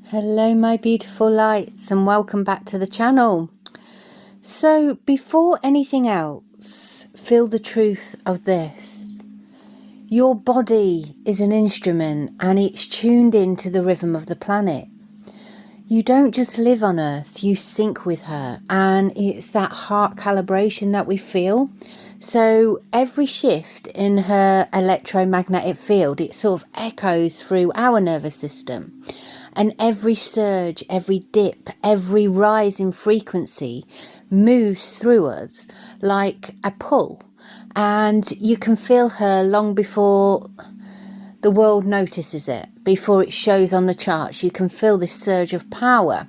Hello my beautiful lights, and welcome back to the channel. So before anything else, feel the truth of this. Your body is an instrument and it's tuned into the rhythm of the planet. You don't just live on Earth, you sync with her, and it's that heart calibration that we feel. So every shift in her electromagnetic field, it sort of echoes through our nervous system. And every surge, every dip, every rise in frequency moves through us like a pull. And you can feel her long before the world notices it, before it shows on the charts. You can feel this surge of power.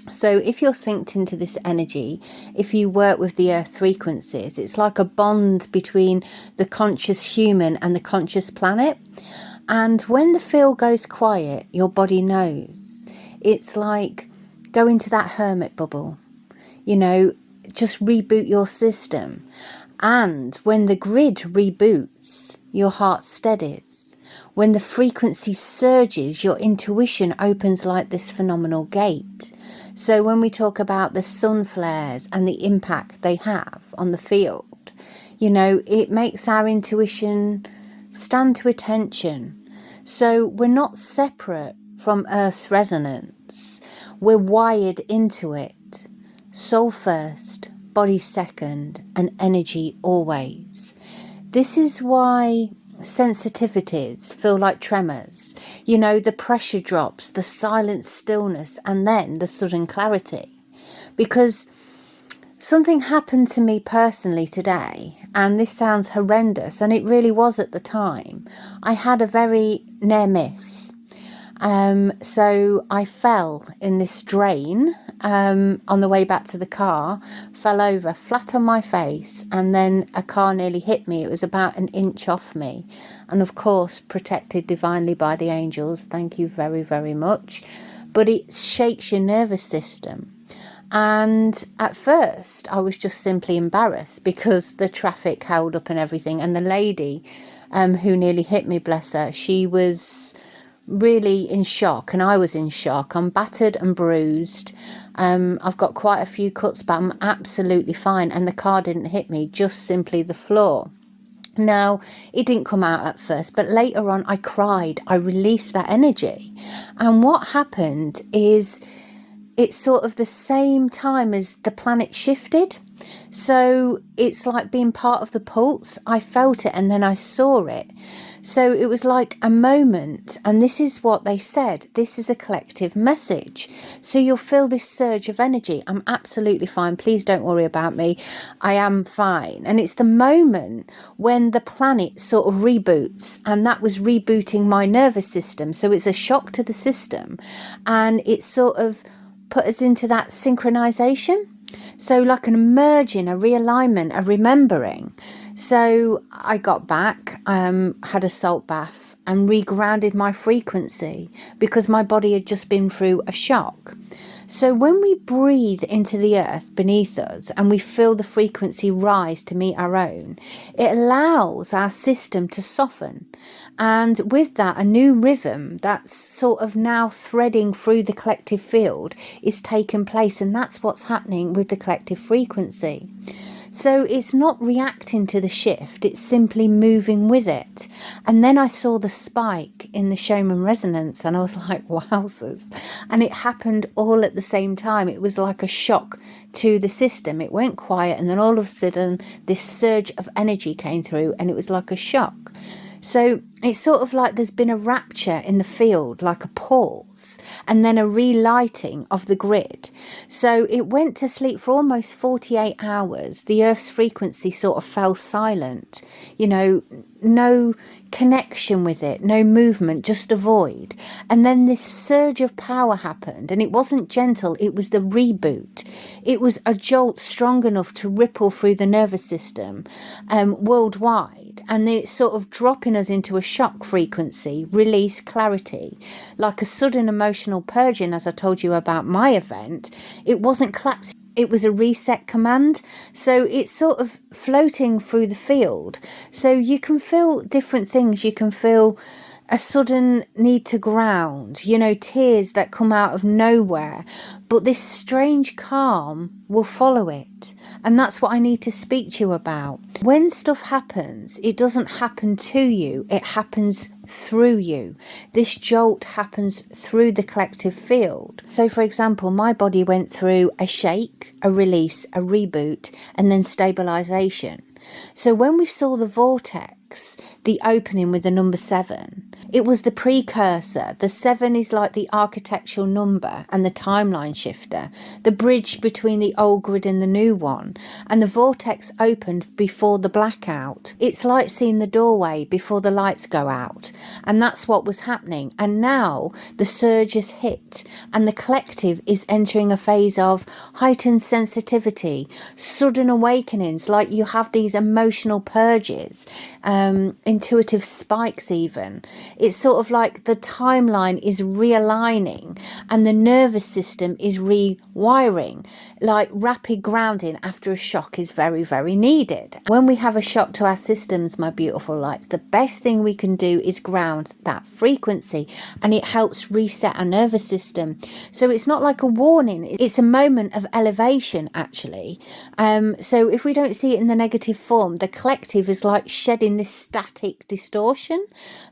So if you're synced into this energy, if you work with the earth frequencies, it's like a bond between the conscious human and the conscious planet. And when the field goes quiet, your body knows. It's like go into that hermit bubble, just reboot your system. And when the grid reboots, your heart steadies. When the frequency surges, your intuition opens like this phenomenal gate. So when we talk about the sun flares and the impact they have on the field, it makes our intuition stand to attention. So we're not separate from Earth's resonance. We're wired into it. Soul first, body second, and energy always. This is why sensitivities feel like tremors. The pressure drops, the silent stillness, and then the sudden clarity. Because something happened to me personally today, and this sounds horrendous, and it really was at the time. I had a very near miss. So I fell in this drain on the way back to the car, fell over flat on my face, and then a car nearly hit me. It was about an inch off me, and of course protected divinely by the angels. Thank you very, very much. But it shakes your nervous system. And at first I was just simply embarrassed because the traffic held up and everything. And the lady who nearly hit me, bless her, she was really in shock, and I was in shock. I'm battered and bruised. I've got quite a few cuts, but I'm absolutely fine. And the car didn't hit me, just simply the floor. Now, it didn't come out at first, but later on I cried. I released that energy. And what happened is it's sort of the same time as the planet shifted. So it's like being part of the pulse. I felt it and then I saw it. So it was like a moment. And this is what they said. This is a collective message. So you'll feel this surge of energy. I'm absolutely fine. Please don't worry about me. I am fine. And it's the moment when the planet sort of reboots, and that was rebooting my nervous system. So it's a shock to the system, and it sort of put us into that synchronization. So like an merging, a realignment, a remembering. So I got back, had a salt bath and regrounded my frequency because my body had just been through a shock. So when we breathe into the earth beneath us and we feel the frequency rise to meet our own, it allows our system to soften. And with that, a new rhythm that's sort of now threading through the collective field is taking place. And that's what's happening with the collective frequency. So it's not reacting to the shift, it's simply moving with it. And then I saw the spike in the Schumann Resonance and I was like, wowzers. And it happened all at the same time. It was like a shock to the system. It went quiet and then all of a sudden this surge of energy came through and it was like a shock. So it's sort of like there's been a rapture in the field, like a pause, and then a relighting of the grid. So it went to sleep for almost 48 hours. The Earth's frequency sort of fell silent, no connection with it, no movement, just a void. And then this surge of power happened, and it wasn't gentle, it was the reboot. It was a jolt strong enough to ripple through the nervous system worldwide. And then it's sort of dropping us into a shock frequency, release clarity, like a sudden emotional purging. As I told you about my event, it wasn't collapsing. It was a reset command. So it's sort of floating through the field. So you can feel different things. You can feel a sudden need to ground, you know, tears that come out of nowhere, but this strange calm will follow it. And that's what I need to speak to you about. When stuff happens, it doesn't happen to you, it happens through you. This jolt happens through the collective field. So for example, my body went through a shake, a release, a reboot, and then stabilization. So when we saw the vortex, the opening with the number 7, it was the precursor. The 7 is like the architectural number and the timeline shifter, the bridge between the old grid and the new one. And the vortex opened before the blackout. It's like seeing the doorway before the lights go out. And that's what was happening. And now the surge has hit and the collective is entering a phase of heightened sensitivity, sudden awakenings, like you have these emotional purges, intuitive spikes even. It's sort of like the timeline is realigning and the nervous system is rewiring. Like rapid grounding after a shock is very, very needed. When we have a shock to our systems, my beautiful lights, the best thing we can do is ground that frequency, and it helps reset our nervous system. So it's not like a warning, it's a moment of elevation actually. So if we don't see it in the negative form, the collective is like shedding this static distortion,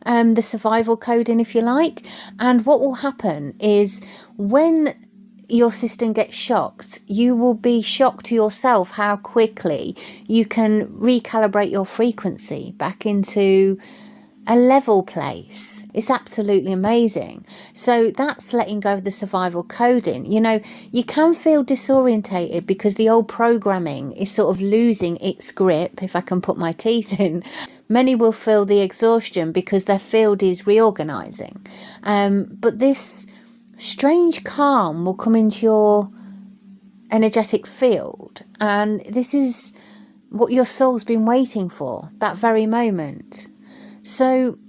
the survival coding if you like. And what will happen is when your system gets shocked, you will be shocked yourself how quickly you can recalibrate your frequency back into a level place. It's absolutely amazing. So that's letting go of the survival coding. You know, you can feel disorientated because the old programming is sort of losing its grip, if I can put my teeth in. Many will feel the exhaustion because their field is reorganizing. But this strange calm will come into your energetic field, and this is what your soul's been waiting for, that very moment. So,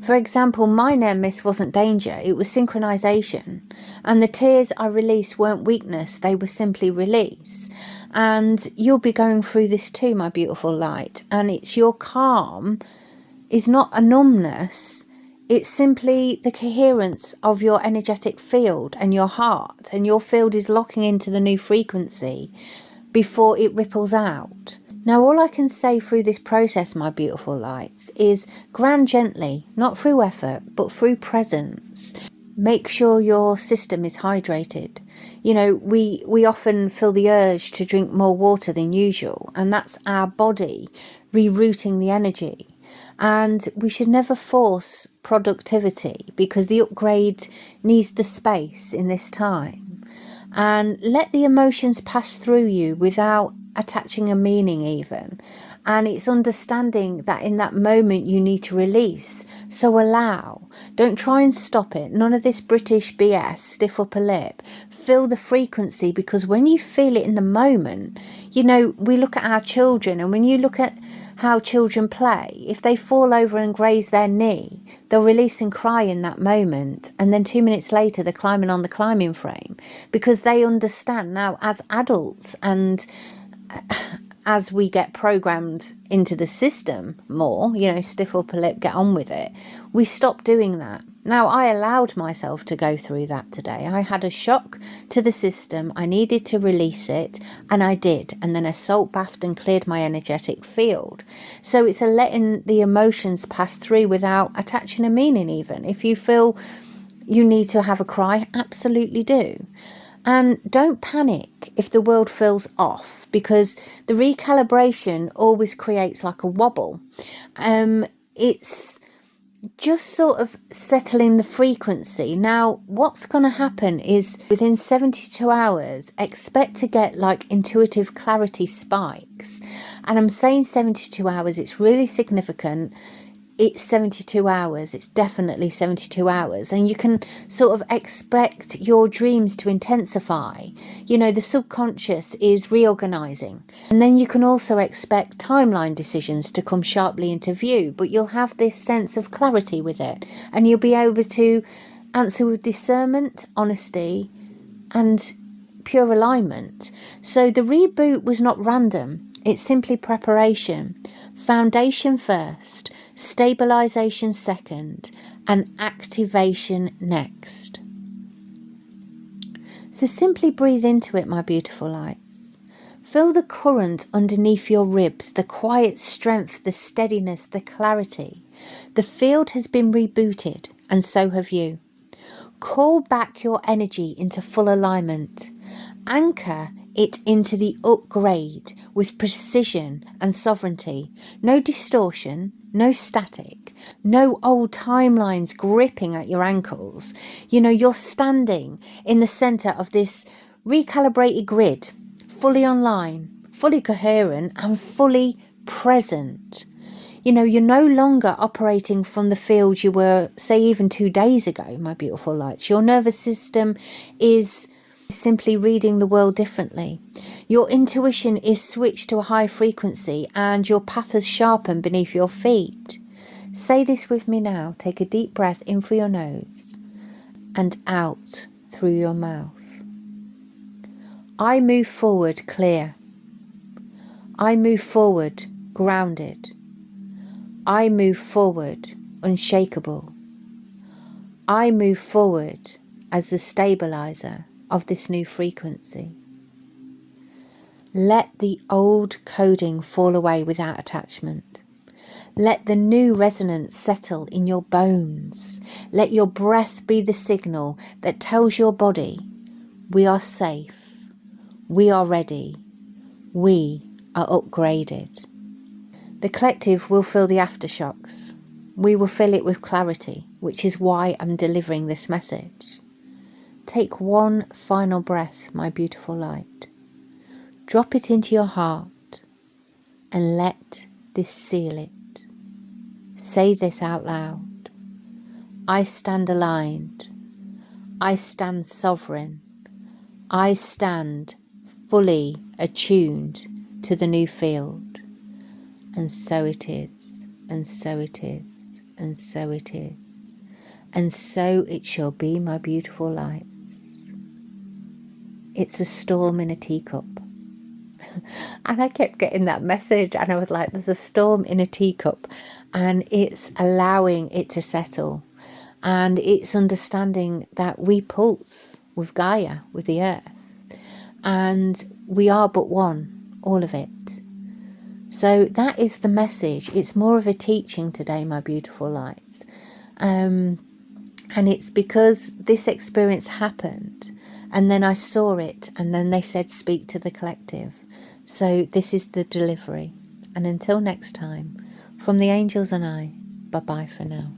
for example, my near miss wasn't danger, it was synchronization. And the tears I released weren't weakness, they were simply release. And you'll be going through this too, my beautiful light. And it's your calm is not a numbness, it's simply the coherence of your energetic field and your heart. And your field is locking into the new frequency before it ripples out. Now, all I can say through this process, my beautiful lights, is ground gently, not through effort, but through presence. Make sure your system is hydrated. You know, we often feel the urge to drink more water than usual, and that's our body rerouting the energy. And we should never force productivity because the upgrade needs the space in this time. And let the emotions pass through you without attaching a meaning even. And it's understanding that in that moment you need to release. So allow. Don't try and stop it. None of this British BS, stiff upper lip. Feel the frequency, because when you feel it in the moment, you know, we look at our children, and when you look at how children play, if they fall over and graze their knee, they'll release and cry in that moment, and then 2 minutes later they're climbing on the climbing frame, because they understand now as adults, and as we get programmed into the system more, you know, stiff upper lip, get on with it, we stop doing that. Now, I allowed myself to go through that today. I had a shock to the system. I needed to release it, and I did. And then I salt bathed and cleared my energetic field. So it's a letting the emotions pass through without attaching a meaning even. If you feel you need to have a cry, absolutely do. And don't panic if the world feels off, because the recalibration always creates like a wobble. It's just sort of settling the frequency. Now, what's going to happen is within 72 hours, expect to get like intuitive clarity spikes. And I'm saying 72 hours, it's really significant. It's 72 hours. It's definitely 72 hours. And you can sort of expect your dreams to intensify. You know, the subconscious is reorganizing. And then you can also expect timeline decisions to come sharply into view. But you'll have this sense of clarity with it. And you'll be able to answer with discernment, honesty, and pure alignment. So the reboot was not random. It's simply preparation. Foundation first, stabilization second, and activation next. So simply breathe into it, my beautiful lights. Feel the current underneath your ribs, the quiet strength, the steadiness, the clarity. The field has been rebooted, and so have you. Call back your energy into full alignment. Anchor it into the upgrade with precision and sovereignty. No distortion, no static, no old timelines gripping at your ankles. You know, you're standing in the center of this recalibrated grid, fully online, fully coherent, and fully present. You know, you're no longer operating from the field you were, say, even 2 days ago, my beautiful lights. Your nervous system is simply reading the world differently. Your intuition is switched to a high frequency and your path is sharpened beneath your feet. Say this with me now. Take a deep breath in through your nose and out through your mouth. I move forward clear. I move forward grounded. I move forward unshakable. I move forward as the stabilizer of this new frequency. Let the old coding fall away without attachment. Let the new resonance settle in your bones. Let your breath be the signal that tells your body, we are safe, we are ready, we are upgraded. The collective will feel the aftershocks. We will feel it with clarity, which is why I'm delivering this message. Take one final breath, my beautiful light. Drop it into your heart and let this seal it. Say this out loud. I stand aligned. I stand sovereign. I stand fully attuned to the new field. And so it is, and so it is, and so it is, and so it shall be, my beautiful lights. It's a storm in a teacup. And I kept getting that message and I was like, there's a storm in a teacup, and it's allowing it to settle. And it's understanding that we pulse with Gaia, with the earth, and we are but one, all of it. So that is the message. It's more of a teaching today, my beautiful lights. And it's because this experience happened and then I saw it and then they said, speak to the collective. So this is the delivery. And until next time, from the angels and I, bye-bye for now.